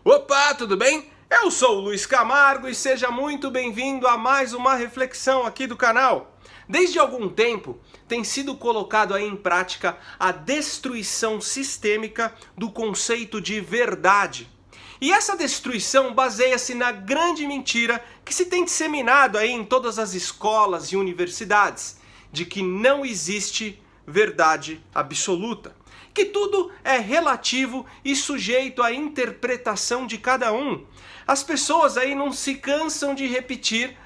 Opa, tudo bem? Eu sou o Luiz Camargo e seja muito bem-vindo a mais uma reflexão aqui do canal. Desde algum tempo tem sido colocado aí em prática a destruição sistêmica do conceito de verdade. E essa destruição baseia-se na grande mentira que se tem disseminado aí em todas as escolas e universidades, de que não existe verdade absoluta, que tudo é relativo e sujeito à interpretação de cada um. As pessoas aí não se cansam de repetir,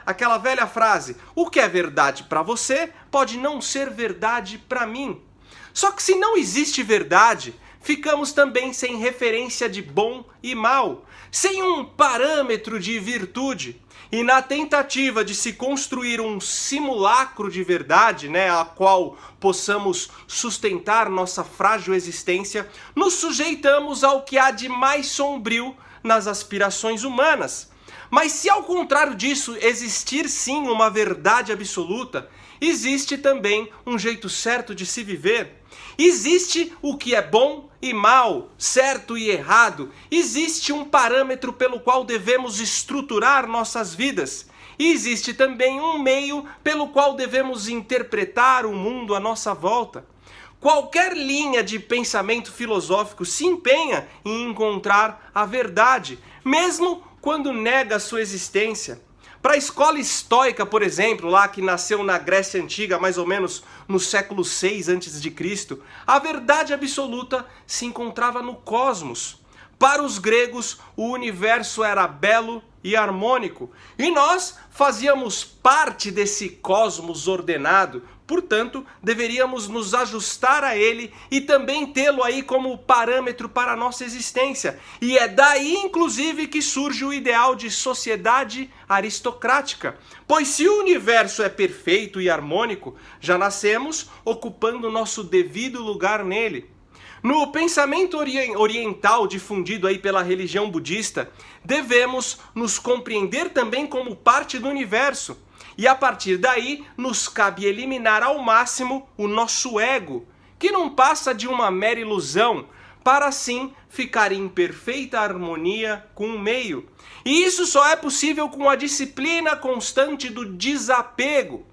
aquela velha frase: o que é verdade para você pode não ser verdade para mim. Só que se não existe verdade, ficamos também sem referência de bom e mal, sem um parâmetro de virtude. E na tentativa de se construir um simulacro de verdade, a qual possamos sustentar nossa frágil existência, nos sujeitamos ao que há de mais sombrio nas aspirações humanas. Mas se ao contrário disso existir sim uma verdade absoluta, existe também um jeito certo de se viver. Existe o que é bom e mal, certo e errado. Existe um parâmetro pelo qual devemos estruturar nossas vidas. E existe também um meio pelo qual devemos interpretar o mundo à nossa volta. Qualquer linha de pensamento filosófico se empenha em encontrar a verdade, mesmo quando nega a sua existência. Para a escola estoica, por exemplo, lá que nasceu na Grécia Antiga, mais ou menos no século 6 a.C., a verdade absoluta se encontrava no cosmos. Para os gregos, o universo era belo e harmônico, e nós fazíamos parte desse cosmos ordenado, portanto, deveríamos nos ajustar a ele e também tê-lo aí como parâmetro para a nossa existência. E é daí, inclusive, que surge o ideal de sociedade aristocrática. Pois se o universo é perfeito e harmônico, já nascemos ocupando nosso devido lugar nele. No pensamento oriental difundido aí pela religião budista, devemos nos compreender também como parte do universo. E a partir daí, nos cabe eliminar ao máximo o nosso ego, que não passa de uma mera ilusão, para assim ficar em perfeita harmonia com o meio. E isso só é possível com a disciplina constante do desapego.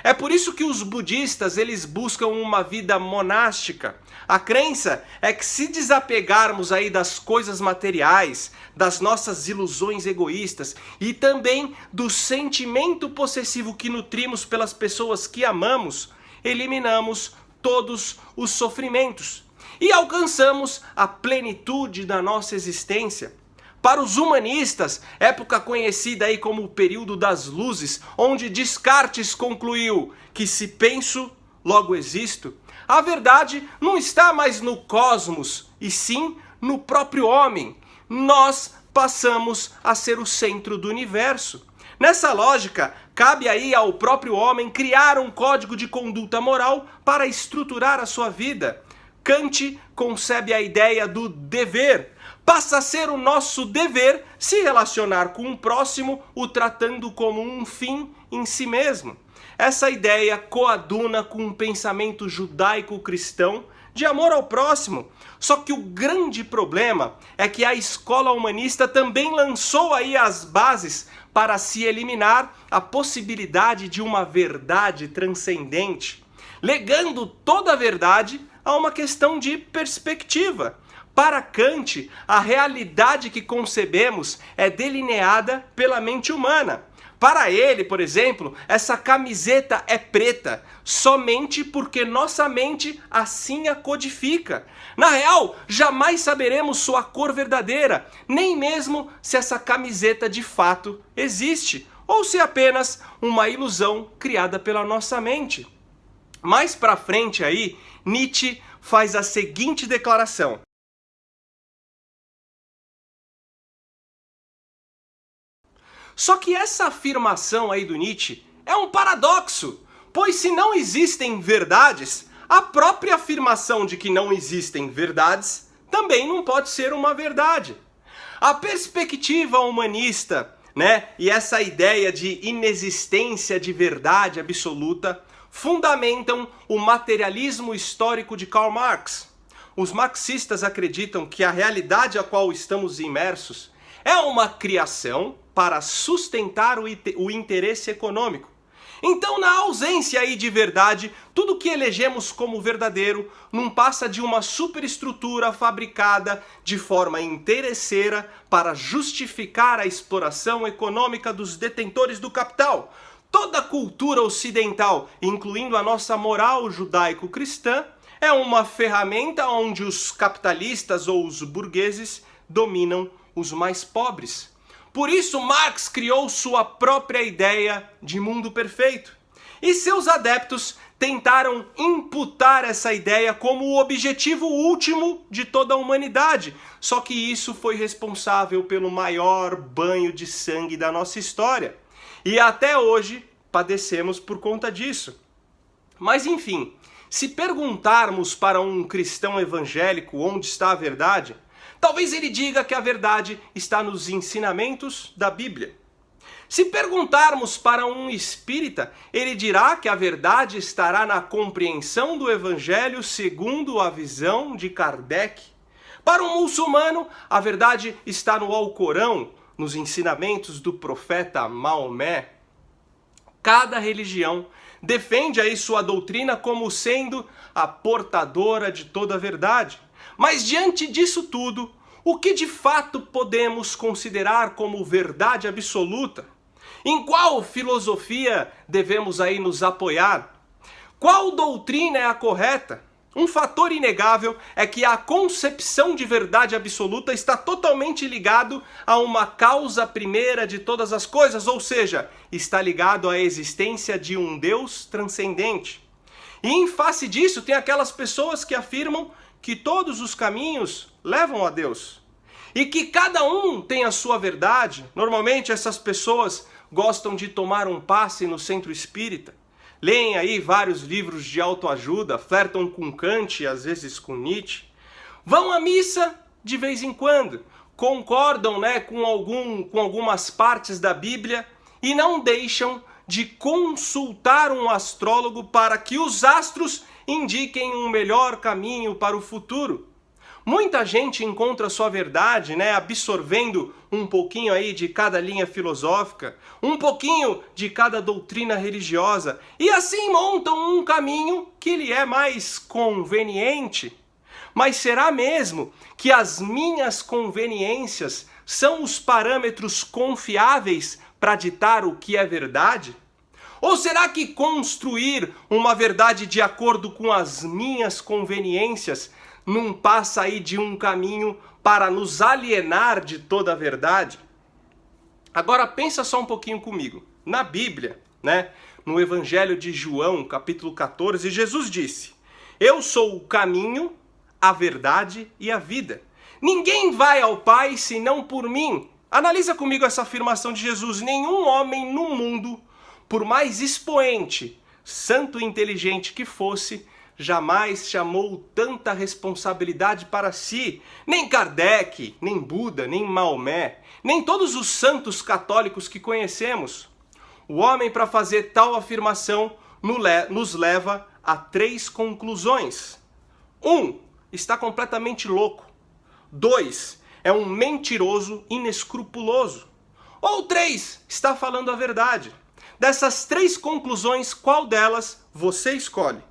É por isso que os budistas eles buscam uma vida monástica. A crença é que se desapegarmos aí das coisas materiais, das nossas ilusões egoístas e também do sentimento possessivo que nutrimos pelas pessoas que amamos, eliminamos todos os sofrimentos e alcançamos a plenitude da nossa existência. Para os humanistas, época conhecida aí como o período das luzes, onde Descartes concluiu que se penso, logo existo, a verdade não está mais no cosmos, e sim no próprio homem. Nós passamos a ser o centro do universo. Nessa lógica, cabe aí ao próprio homem criar um código de conduta moral para estruturar a sua vida. Kant concebe a ideia do dever. Passa a ser o nosso dever se relacionar com o próximo, o tratando como um fim em si mesmo. Essa ideia coaduna com um pensamento judaico-cristão de amor ao próximo. Só que o grande problema é que a escola humanista também lançou aí as bases para se eliminar a possibilidade de uma verdade transcendente, legando toda a verdade a uma questão de perspectiva. Para Kant, a realidade que concebemos é delineada pela mente humana. Para ele, por exemplo, essa camiseta é preta somente porque nossa mente assim a codifica. Na real, jamais saberemos sua cor verdadeira, nem mesmo se essa camiseta de fato existe, ou se é apenas uma ilusão criada pela nossa mente. Mais pra frente aí, Nietzsche faz a seguinte declaração: só que essa afirmação aí do Nietzsche é um paradoxo, pois se não existem verdades, a própria afirmação de que não existem verdades também não pode ser uma verdade. A perspectiva humanista, e essa ideia de inexistência de verdade absoluta fundamentam o materialismo histórico de Karl Marx. Os marxistas acreditam que a realidade a qual estamos imersos é uma criação para sustentar o interesse econômico. Então, na ausência aí de verdade, tudo que elegemos como verdadeiro não passa de uma superestrutura fabricada de forma interesseira para justificar a exploração econômica dos detentores do capital. Toda a cultura ocidental, incluindo a nossa moral judaico-cristã, é uma ferramenta onde os capitalistas ou os burgueses dominam os mais pobres. Por isso, Marx criou sua própria ideia de mundo perfeito. E seus adeptos tentaram imputar essa ideia como o objetivo último de toda a humanidade. Só que isso foi responsável pelo maior banho de sangue da nossa história. E até hoje padecemos por conta disso. Mas enfim, se perguntarmos para um cristão evangélico onde está a verdade, talvez ele diga que a verdade está nos ensinamentos da Bíblia. Se perguntarmos para um espírita, ele dirá que a verdade estará na compreensão do Evangelho segundo a visão de Kardec. Para um muçulmano, a verdade está no Alcorão, nos ensinamentos do profeta Maomé. Cada religião defende aí sua doutrina como sendo a portadora de toda a verdade. Mas diante disso tudo, o que de fato podemos considerar como verdade absoluta? Em qual filosofia devemos aí nos apoiar? Qual doutrina é a correta? Um fator inegável é que a concepção de verdade absoluta está totalmente ligado a uma causa primeira de todas as coisas, ou seja, está ligado à existência de um Deus transcendente. E em face disso, tem aquelas pessoas que afirmam que todos os caminhos levam a Deus e que cada um tem a sua verdade. Normalmente essas pessoas gostam de tomar um passe no centro espírita, leem aí vários livros de autoajuda, flertam com Kant e às vezes com Nietzsche, vão à missa de vez em quando, concordam, com algumas partes da Bíblia e não deixam de consultar um astrólogo para que os astros indiquem um melhor caminho para o futuro. Muita gente encontra sua verdade, absorvendo um pouquinho aí de cada linha filosófica, um pouquinho de cada doutrina religiosa, e assim montam um caminho que lhe é mais conveniente. Mas será mesmo que as minhas conveniências são os parâmetros confiáveis para ditar o que é verdade? Ou será que construir uma verdade de acordo com as minhas conveniências não passa aí de um caminho para nos alienar de toda a verdade? Agora pensa só um pouquinho comigo. Na Bíblia, no Evangelho de João, capítulo 14, Jesus disse: "Eu sou o caminho, a verdade e a vida. Ninguém vai ao Pai senão por mim." Analisa comigo essa afirmação de Jesus. Nenhum homem no mundo, por mais expoente, santo e inteligente que fosse, jamais chamou tanta responsabilidade para si. Nem Kardec, nem Buda, nem Maomé, nem todos os santos católicos que conhecemos. O homem, para fazer tal afirmação, nos leva a 3 conclusões. 1. Está completamente louco. 2. É um mentiroso inescrupuloso. Ou 3. Está falando a verdade. Dessas 3 conclusões, qual delas você escolhe?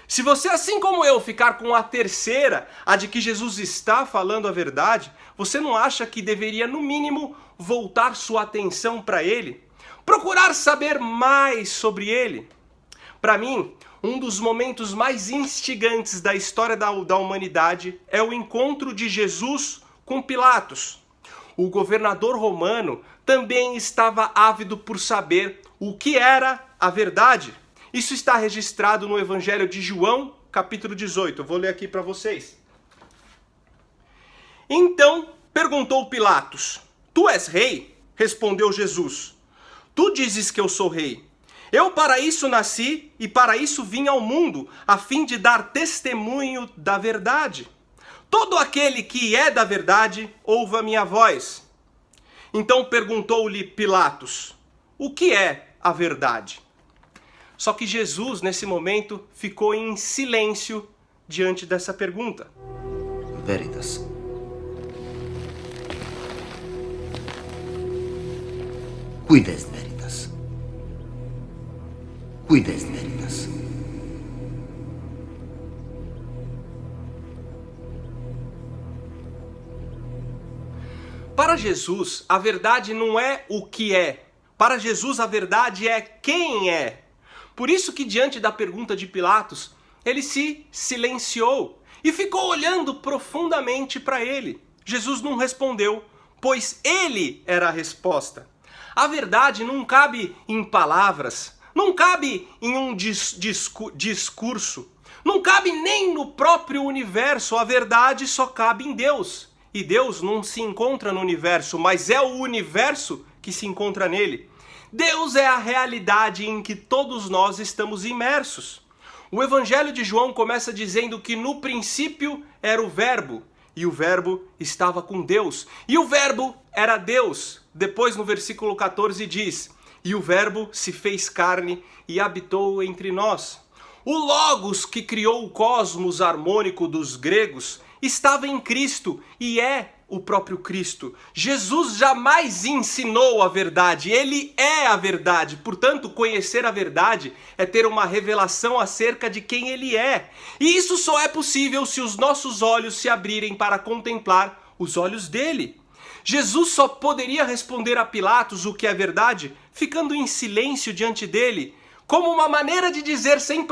Se você, assim como eu, ficar com a terceira, a de que Jesus está falando a verdade, você não acha que deveria, no mínimo, voltar sua atenção para ele? Procurar saber mais sobre ele? Para mim, um dos momentos mais instigantes da história da humanidade é o encontro de Jesus com Pilatos. O governador romano também estava ávido por saber o que era a verdade. Isso está registrado no Evangelho de João, capítulo 18. Eu vou ler aqui para vocês. Então perguntou Pilatos: "Tu és rei?" Respondeu Jesus: "Tu dizes que eu sou rei. Eu para isso nasci e para isso vim ao mundo, a fim de dar testemunho da verdade. Todo aquele que é da verdade, ouve a minha voz." Então perguntou-lhe Pilatos: "O que é a verdade?" Só que Jesus, nesse momento, ficou em silêncio diante dessa pergunta? Veritas. Quid est veritas? Quid est veritas? Para Jesus, a verdade não é o que é. Para Jesus, a verdade é quem é. Por isso que, diante da pergunta de Pilatos, ele se silenciou e ficou olhando profundamente para ele. Jesus não respondeu, pois ele era a resposta. A verdade não cabe em palavras, não cabe em um discurso, não cabe nem no próprio universo. A verdade só cabe em Deus. E Deus não se encontra no universo, mas é o universo que se encontra nele. Deus é a realidade em que todos nós estamos imersos. O Evangelho de João começa dizendo que no princípio era o Verbo, e o Verbo estava com Deus, e o Verbo era Deus. Depois no versículo 14 diz, e o Verbo se fez carne e habitou entre nós. O Logos que criou o cosmos harmônico dos gregos estava em Cristo e é o próprio Cristo. Jesus jamais ensinou a verdade, ele é a verdade. Portanto, conhecer a verdade é ter uma revelação acerca de quem ele é. E isso só é possível se os nossos olhos se abrirem para contemplar os olhos dele. Jesus só poderia responder a Pilatos o que é verdade ficando em silêncio diante dele, como uma maneira de dizer sem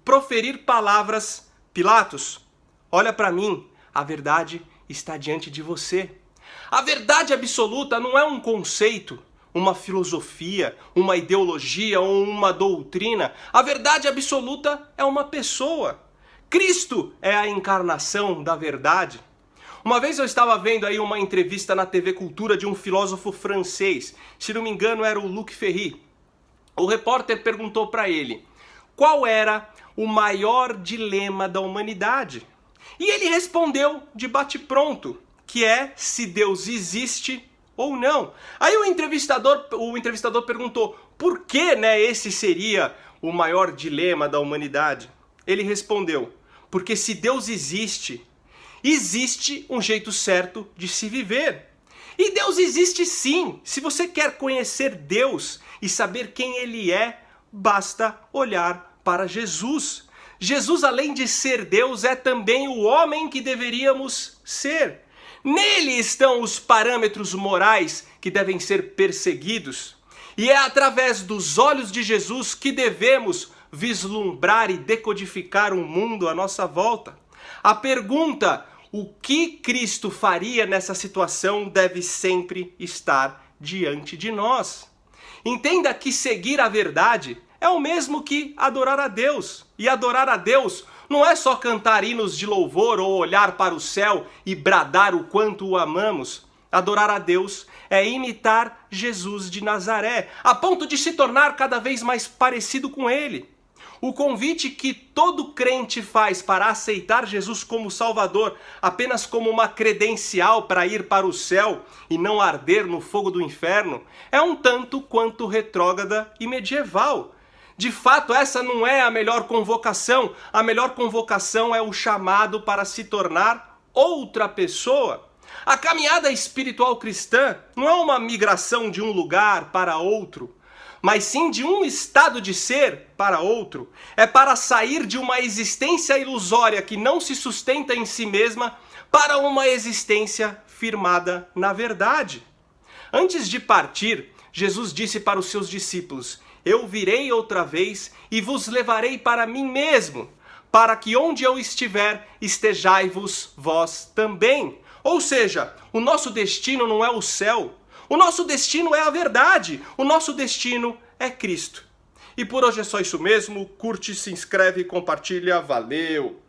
proferir palavras: Pilatos, olha para mim, a verdade está diante de você. A verdade absoluta não é um conceito, uma filosofia, uma ideologia ou uma doutrina. A verdade absoluta é uma pessoa. Cristo é a encarnação da verdade. Uma vez eu estava vendo aí uma entrevista na TV Cultura de um filósofo francês, se não me engano era o Luc Ferry. O repórter perguntou para ele qual era o maior dilema da humanidade. E ele respondeu de bate-pronto, que é se Deus existe ou não. Aí o entrevistador perguntou por que, esse seria o maior dilema da humanidade. Ele respondeu, porque se Deus existe, existe um jeito certo de se viver. E Deus existe sim. Se você quer conhecer Deus e saber quem ele é, basta olhar para Jesus. Jesus, além de ser Deus, é também o homem que deveríamos ser. Nele estão os parâmetros morais que devem ser perseguidos. E é através dos olhos de Jesus que devemos vislumbrar e decodificar o mundo à nossa volta. A pergunta, o que Cristo faria nessa situação, deve sempre estar diante de nós. Entenda que seguir a verdade é o mesmo que adorar a Deus. E adorar a Deus não é só cantar hinos de louvor ou olhar para o céu e bradar o quanto o amamos. Adorar a Deus é imitar Jesus de Nazaré, a ponto de se tornar cada vez mais parecido com ele. O convite que todo crente faz para aceitar Jesus como Salvador apenas como uma credencial para ir para o céu e não arder no fogo do inferno é um tanto quanto retrógrada e medieval. De fato, essa não é a melhor convocação. A melhor convocação é o chamado para se tornar outra pessoa. A caminhada espiritual cristã não é uma migração de um lugar para outro, mas sim de um estado de ser para outro. É para sair de uma existência ilusória que não se sustenta em si mesma para uma existência firmada na verdade. Antes de partir, Jesus disse para os seus discípulos: eu virei outra vez e vos levarei para mim mesmo, para que onde eu estiver, estejai-vos vós também. Ou seja, o nosso destino não é o céu, o nosso destino é a verdade, o nosso destino é Cristo. E por hoje é só isso mesmo, curte, se inscreve e compartilha, valeu!